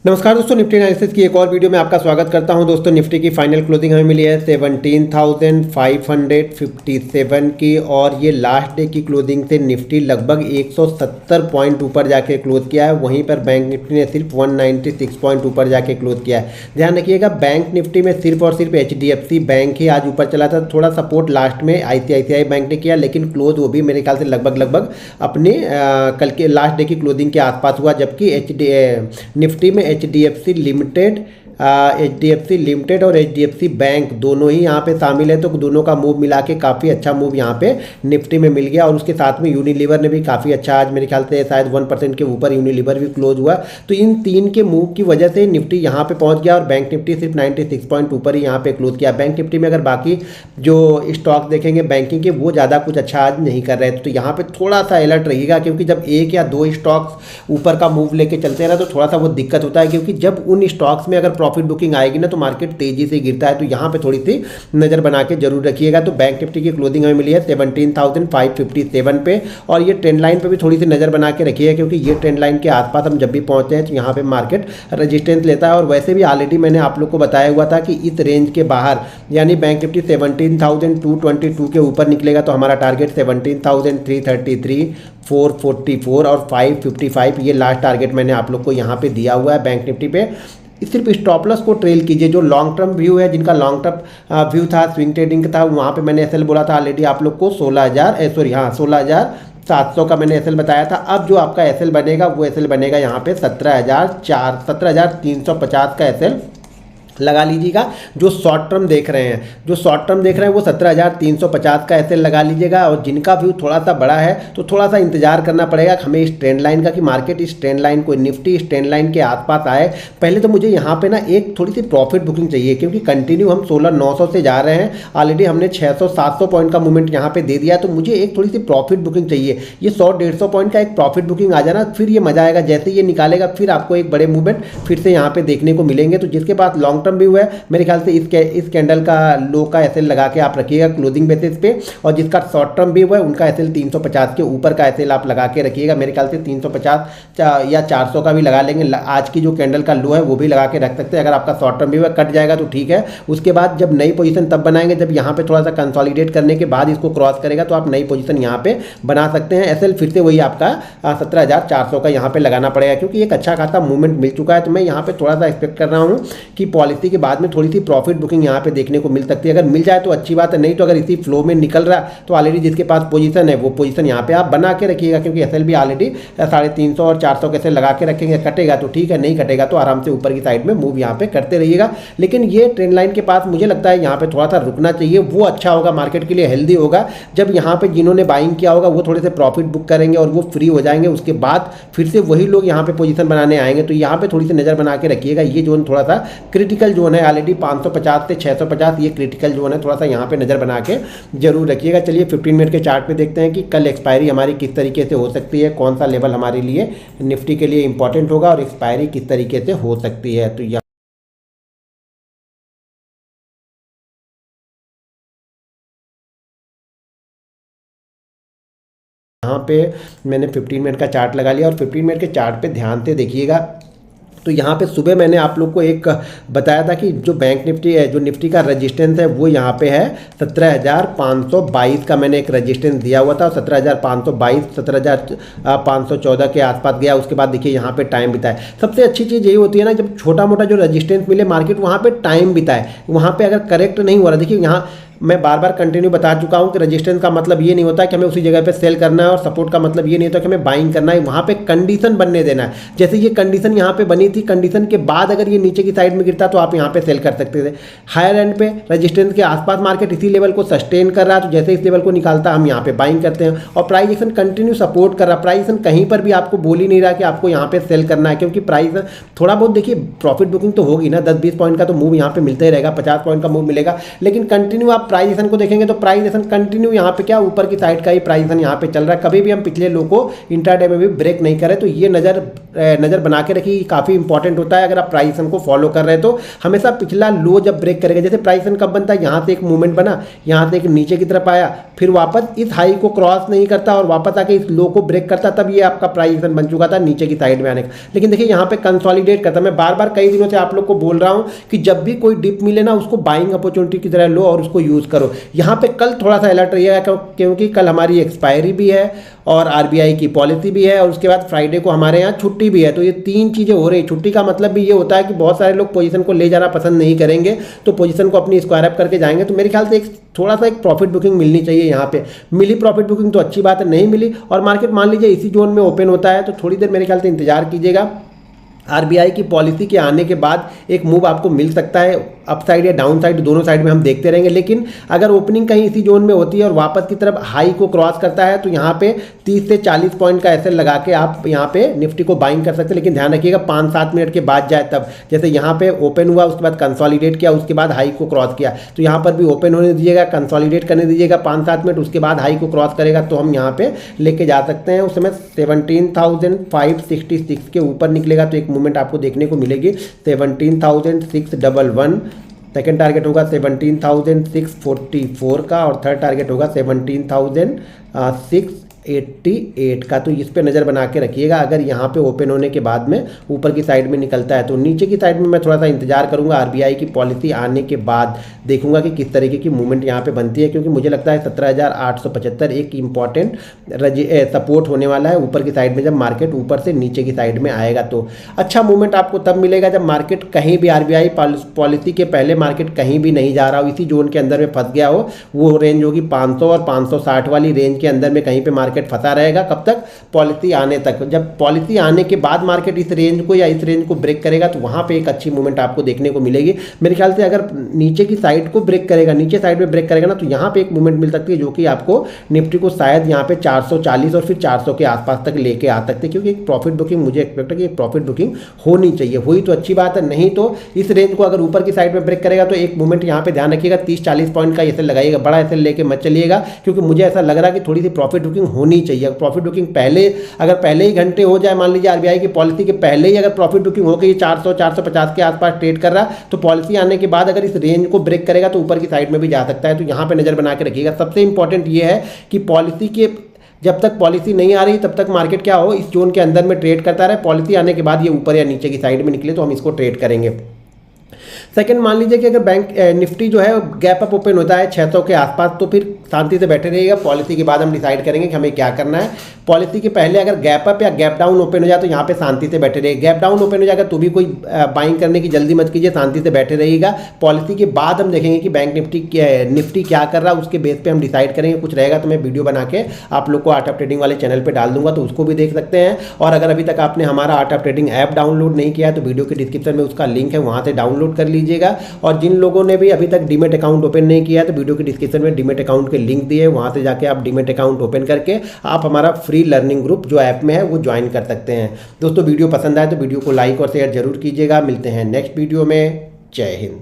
नमस्कार दोस्तों, Nifty analysis की एक और वीडियो में आपका स्वागत करता हूं। दोस्तों निफ्टी की फाइनल क्लोजिंग हमें मिली है 17,557 की, और ये लास्ट डे की क्लोजिंग से निफ्टी लगभग 170 पॉइंट ऊपर जाके क्लोज किया है। वहीं पर बैंक निफ्टी ने सिर्फ 196 पॉइंट ऊपर जाके क्लोज किया है। ध्यान रखिएगा, बैंक निफ्टी में सिर्फ और सिर्फ HDFC बैंक ही आज ऊपर चला था। थोड़ा सपोर्ट लास्ट में ICICI बैंक ने किया, लेकिन क्लोज वो भी मेरे ख्याल से लगभग अपने कल के लास्ट डे की क्लोजिंग के आसपास हुआ। जबकि निफ्टी में HDFC लिमिटेड और HDFC बैंक दोनों ही यहाँ पे शामिल है, तो दोनों का मूव मिला के काफ़ी अच्छा मूव यहाँ पे निफ्टी में मिल गया। और उसके साथ में यूनिलीवर ने भी काफ़ी अच्छा, आज मेरे ख्याल से शायद 1% के ऊपर यूनिलीवर भी क्लोज हुआ। तो इन तीन के मूव की वजह से निफ्टी यहाँ पे पहुँच गया, और बैंक निफ्टी सिर्फ 96 पॉइंट ऊपर ही यहाँ पे क्लोज किया। बैंक निफ्टी में अगर बाकी जो स्टॉक देखेंगे बैंकिंग के, वो ज़्यादा कुछ अच्छा आज नहीं कर रहे, तो यहाँ पे थोड़ा सा अलर्ट रहिएगा, क्योंकि जब एक या दो स्टॉक्स ऊपर का मूव लेके चलते हैं ना, तो थोड़ा सा वो दिक्कत होता है। क्योंकि जब उन स्टॉक्स में अगर प्रॉफिट बुकिंग आएगी ना, तो मार्केट तेजी से गिरता है। तो यहाँ पे थोड़ी सी नज़र बना के जरूर रखिएगा। तो बैंक निफ्टी की क्लोजिंग हमें मिली है 17,557 पे, और ये ट्रेंड लाइन पे भी थोड़ी सी नज़र बना के रखिएगा, क्योंकि ये ट्रेंड लाइन के आसपास हम जब भी पहुंचते हैं तो यहाँ पे मार्केट रेजिस्टेंस लेता है। और वैसे भी ऑलरेडी मैंने आप लोग को बताया हुआ था कि इस रेंज के बाहर, यानी बैंक निफ्टी 17,222 के ऊपर निकलेगा तो हमारा टारगेट 17,333, 444 और 555, ये लास्ट टारगेट मैंने आप लोग को यहाँ पे दिया हुआ है बैंक निफ्टी पे। सिर्फ स्टॉप लॉस को ट्रेल कीजिए। जो लॉन्ग टर्म व्यू है, जिनका लॉन्ग टर्म व्यू था, स्विंग ट्रेडिंग का था, वहाँ पे मैंने एसएल बोला था ऑलरेडी आप लोग को 16,700 का मैंने एसएल बताया था। अब जो आपका एसएल बनेगा वो एसएल बनेगा यहाँ पे 17,350 का एसएल लगा लीजिएगा। जो शॉर्ट टर्म देख रहे हैं वो 17,350 का एसएल लगा लीजिएगा। और जिनका व्यू थोड़ा सा बड़ा है तो थोड़ा सा इंतजार करना पड़ेगा हमें इस ट्रेंड लाइन का, कि मार्केट इस ट्रेंड लाइन को, निफ्टी इस ट्रेंड लाइन के आसपास आए। पहले तो मुझे यहाँ पे ना एक थोड़ी सी प्रॉफिट बुकिंग चाहिए, क्योंकि कंटिन्यू हम 16,900 से जा रहे हैं। ऑलरेडी हमने 600-700 पॉइंट का मूवमेंट यहाँ पे दे दिया, तो मुझे एक थोड़ी सी प्रॉफिट बुकिंग चाहिए। ये 100-150 पॉइंट का एक प्रॉफिट बुकिंग आ जाना, फिर ये मजा आएगा। जैसे ये निकालेगा फिर आपको एक बड़े मूवमेंट फिर से यहाँ पे देखने को मिलेंगे। तो जिसके पास लॉन्ग टर्म व्यू है, मेरे ख्याल से इस कैंडल का लो का एसएल लगा के आप रखिएगा क्लोजिंग बेसिस पे। और जिसका शॉर्ट टर्म व्यू है, उनका एसएल 350 के ऊपर का एसएल आप लगा के रखिएगा। मेरे ख्याल से 350 या 400 का भी लगा लेंगे। आज की जो कैंडल का लो है वो भी लगा के रख सकते हैं। अगर आपका शॉर्ट टर्म व्यू है कट जाएगा तो ठीक है। उसके बाद जब नई पोजीशन तब बनाएंगे जब यहाँ पे थोड़ा सा कंसोलिडेट करने के बाद इसको क्रॉस करेगा, तो आप नई पोजीशन यहाँ पे बना सकते हैं। एसएल फिर से वही आपका 17,400 का यहाँ पे लगाना पड़ेगा, क्योंकि एक अच्छा खासा मूवमेंट मिल चुका है। तो मैं यहाँ पे थोड़ा सा एक्सपेक्ट कर रहा हूँ कि पॉलिसी के बाद में थोड़ी सी प्रॉफिट बुकिंग यहाँ पे देखने को मिल सकती है। अगर मिल जाए तो अच्छी बात है, नहीं तो अगर इसी फ्लो में निकल रहा तो ऑलरेडी जिसके पास पोजीशन है वो पोजीशन यहाँ पे आप बना के रखिएगा, क्योंकि एसएल भी ऑलरेडी 350 और 400 कैसे लगा के रखेंगे। कटेगा तो ठीक है, नहीं कटेगा तो आराम से ऊपर की साइड में मूव यहाँ पे करते रहिएगा। लेकिन ये ट्रेंड लाइन के पास मुझे लगता है यहाँ पे थोड़ा सा रुकना चाहिए। वो अच्छा होगा, मार्केट के लिए हेल्दी होगा। जब यहाँ पे जिन्होंने बाइंग किया होगा वो थोड़े से प्रॉफिट बुक करेंगे और वो फ्री हो जाएंगे, उसके बाद फिर से वही लोग यहाँ पे पोजीशन बनाने आएंगे। तो यहाँ पे थोड़ी सी नज़र बना के रखिएगा। ये जोन थोड़ा सा क्रिटिकल जोन है, ऑलरेडी 550 से 650 ये क्रिटिकल जोन है। थोड़ा सा यहाँ पे नज़र बना के जरूर रखिएगा। चलिए 15 मिनट के चार्ट पे देखते हैं कि कल एक्सपायरी हमारी किस तरीके से हो सकती है, कौन सा लेवल हमारे लिए निफ्टी के लिए इंपॉर्टेंट होगा और एक्सपायरी किस तरीके से हो सकती है। तो यहाँ पे मैंने 15 मिनट का चार्ट लगा लिया, और 15 मिनट के चार्ट पे ध्यान से देखिएगा। तो यहाँ पे सुबह मैंने आप लोग को एक बताया था कि जो बैंक निफ्टी है, जो निफ्टी का रजिस्टेंस है वो यहाँ पे है 17,522 का मैंने एक रजिस्टेंस दिया हुआ था। 17,522, 17,514 के आसपास गया। उसके बाद देखिए यहाँ पे टाइम बिताए। सबसे अच्छी चीज़ यही होती है ना, जब छोटा मोटा जो रजिस्टेंस मिले मार्केट, वहाँ पे टाइम बिताए। वहाँ पे अगर करेक्ट नहीं हो रहा, देखिए यहाँ मैं बार बार कंटिन्यू बता चुका हूँ कि रेजिस्टेंस का मतलब ये नहीं होता कि हमें उसी जगह पे सेल करना है, और सपोर्ट का मतलब ये नहीं होता कि हमें बाइंग करना है। वहाँ पे कंडीशन बनने देना है। जैसे ये कंडीशन यहाँ पे बनी थी, कंडीशन के बाद अगर ये नीचे की साइड में गिरता तो आप यहाँ पे सेल कर सकते थे। हायर एंड पे रेजिस्टेंस के आसपास मार्केट इसी लेवल को सस्टेन कर रहा है, तो जैसे इस लेवल को निकालता हम यहाँ पे बाइंग करते हैं। और प्राइस एक्शन कंटिन्यू सपोर्ट कर रहा है। प्राइस एक्शन कहीं पर भी आपको बोल ही नहीं रहा कि आपको यहाँ पे सेल करना है, क्योंकि प्राइस थोड़ा बहुत देखिए प्रॉफिट बुकिंग तो होगी ना, 10-20 पॉइंट का तो मूव यहाँ पे मिलता ही रहेगा, 50 पॉइंट का मूव मिलेगा, लेकिन कंटिन्यू आप आप प्राइस एक्शन को देखेंगे तो प्राइस एक्शन कंटिन्यू यहाँ पे क्या ऊपर की साइड का ही प्राइस एक्शन यहाँ पे चल रहा है, कभी भी हम पिछले लो को इंट्राडे में भी ब्रेक नहीं करे। तो ये नज़र बना के रखिए, काफ़ी इंपॉर्टेंट होता है अगर आप प्राइस एक्शन को फॉलो कर रहे हैं तो। हमेशा पिछला लो जब ब्रेक करेगा, जैसे प्राइस एक्शन कब बनता है, यहाँ से एक मूवमेंट बना, यहाँ से एक नीचे की तरफ आया, फिर वापस इस हाई को क्रॉस नहीं करता और वापस आके इस लो को ब्रेक करता, तब ये आपका प्राइस एक्शन बन चुका था नीचे की साइड में आने का। लेकिन देखिए यहाँ पे कंसोलिडेट करता। मैं बार बार कई दिनों से आप लोग को बोल रहा हूँ कि जब भी कोई डिप मिले ना, उसको बाइंग अपॉर्चुनिटी की तरह लो और उसको यूज़ करो। यहाँ पे कल थोड़ा सा अलर्ट रहिएगा, क्योंकि कल हमारी एक्सपायरी भी है और आरबीआई की पॉलिसी भी है, और उसके बाद फ्राइडे को हमारे यहाँ छुट्टी भी है। तो ये तीन चीज़ें हो रही। छुट्टी का मतलब भी ये होता है कि बहुत सारे लोग पोजीशन को ले जाना पसंद नहीं करेंगे, तो पोजीशन को अपनी स्क्वायर अप करके जाएंगे। तो मेरे ख्याल से थोड़ा सा एक प्रॉफिट बुकिंग मिलनी चाहिए। यहाँ पे मिली प्रॉफिट बुकिंग तो अच्छी बात है, नहीं मिली और मार्केट मान लीजिए इसी जोन में ओपन होता है, तो थोड़ी देर मेरे ख्याल से इंतजार कीजिएगा। आरबीआई की पॉलिसी के आने के बाद एक मूव आपको मिल सकता है, अप साइड या डाउन साइड दोनों साइड में हम देखते रहेंगे। लेकिन अगर ओपनिंग कहीं इसी जोन में होती है और वापस की तरफ हाई को क्रॉस करता है, तो यहाँ पे 30 से 40 पॉइंट का एसएल लगा के आप यहाँ पे निफ्टी को बाइंग कर सकते हैं। लेकिन ध्यान रखिएगा 5-7 मिनट के बाद जाए तब। जैसे यहाँ पे ओपन हुआ, उसके बाद कंसोलिडेट किया, उसके बाद हाई को क्रॉस किया, तो यहाँ पर भी ओपन होने दीजिएगा, कंसोलिडेट करने दीजिएगा 5-7 मिनट, उसके बाद हाई को क्रॉस करेगा तो हम यहाँ पे लेके जा सकते हैं। उस समय 17,566 के ऊपर निकलेगा तो एक मूवमेंट आपको देखने को मिलेगी 17,611। सेकेंड टारगेट होगा 17,644 का और थर्ड टारगेट होगा 17,688 का। तो इस पे नज़र बना के रखिएगा। अगर यहाँ पे ओपन होने के बाद में ऊपर की साइड में निकलता है तो नीचे की साइड में मैं थोड़ा सा इंतजार करूँगा। आरबीआई की पॉलिसी आने के बाद देखूंगा कि किस तरीके की मूवमेंट यहाँ पे बनती है, क्योंकि मुझे लगता है 17,875 एक इंपॉर्टेंट सपोर्ट होने वाला है ऊपर की साइड में। जब मार्केट ऊपर से नीचे की साइड में आएगा तो अच्छा मूवमेंट आपको तब मिलेगा जब मार्केट कहीं भी आरबीआई पॉलिसी के पहले मार्केट कहीं भी नहीं जा रहा हो, इसी जोन के अंदर में फंस गया हो। वो रेंज होगी 500 और 560 वाली रेंज के अंदर में कहीं पे मार्केट फंसा रहेगा। कब तक? पॉलिसी आने तक। जब पॉलिसी आने के बाद मार्केट इस रेंज को या इस रेंज को ब्रेक करेगा तो वहां पे एक अच्छी मूवमेंट आपको देखने को मिलेगी। मेरे ख्याल से अगर नीचे की साइड को ब्रेक करेगा, नीचे साइड में ब्रेक करेगा ना, तो यहाँ पे एक मूवमेंट मिल सकती है जो कि आपको निफ्टी को शायद यहाँ पे 440 और फिर 400 के आसपास तक लेके आ सकते हैं। क्योंकि एक प्रॉफिट बुकिंग मुझे एक्सपेक्ट है कि एक प्रॉफिट बुकिंग होनी चाहिए, हुई तो अच्छी बात है, नहीं तो इस रेंज को अगर ऊपर की साइड में ब्रेक करेगा तो एक मूवमेंट यहाँ पे ध्यान रखिएगा 30-40 पॉइंट का एसएल लगाइएगा, बड़ा एसएल लेके मत चलिएगा, क्योंकि मुझे ऐसा लग रहा है कि थोड़ी सी प्रॉफिट बुकिंग होनी चाहिए। प्रॉफिट बुकिंग अगर पहले ही घंटे हो जाए, मान लीजिए आरबीआई की पॉलिसी के पहले ही अगर प्रॉफिट बुकिंग हो गई 400-450 के आसपास ट्रेड कर रहा, तो पॉलिसी आने के बाद अगर इस रेंज को ब्रेक करेगा तो ऊपर की साइड में भी जा सकता है। तो यहाँ पे नजर बना के रखिएगा। सबसे इंपॉर्टेंट ये है कि पॉलिसी के जब तक पॉलिसी नहीं आ रही तब तक मार्केट क्या हो, इस जोन के अंदर में ट्रेड करता रहे। पॉलिसी आने के बाद ये ऊपर या नीचे की साइड में निकले तो हम इसको ट्रेड करेंगे। सेकंड, मान लीजिए कि अगर बैंक निफ्टी जो है गैप अप ओपन होता है 600 के आसपास, तो फिर शांति से बैठे रहिएगा। पॉलिसी के बाद हम डिसाइड करेंगे कि हमें क्या करना है। पॉलिसी के पहले अगर गैप अप या गैप डाउन ओपन हो जाए तो यहाँ पे शांति से बैठे रहिए। गैप डाउन ओपन हो जाएगा तो भी कोई बाइंग करने की जल्दी मत कीजिए, शांति से बैठे रहिएगा। पॉलिसी के बाद हम देखेंगे कि बैंक निफ्टी क्या कर रहा है, उसके बेस पे हम डिसाइड करेंगे। कुछ रहेगा तो मैं वीडियो बना के आप लोग को आर्ट ऑफ ट्रेडिंग वाले चैनल पर डाल दूंगा, तो उसको भी देख सकते हैं। और अगर अभी तक आपने हमारा art of trading app download नहीं किया है तो वीडियो के डिस्क्रिप्शन में उसका लिंक है, वहाँ से डाउनलोड कर लीजिएगा। और जिन लोगों ने भी अभी तक डीमेट अकाउंट ओपन नहीं किया है तो वीडियो के डिस्क्रिप्शन में डीमेट अकाउंट के लिंक दिए, वहाँ से जाके आप डीमेट अकाउंट ओपन करके आप हमारा फ्री लर्निंग ग्रुप जो ऐप में है वो ज्वाइन कर सकते हैं। दोस्तों वीडियो पसंद आए तो वीडियो को लाइक और शेयर जरूर कीजिएगा। मिलते हैं नेक्स्ट वीडियो में। जय हिंद।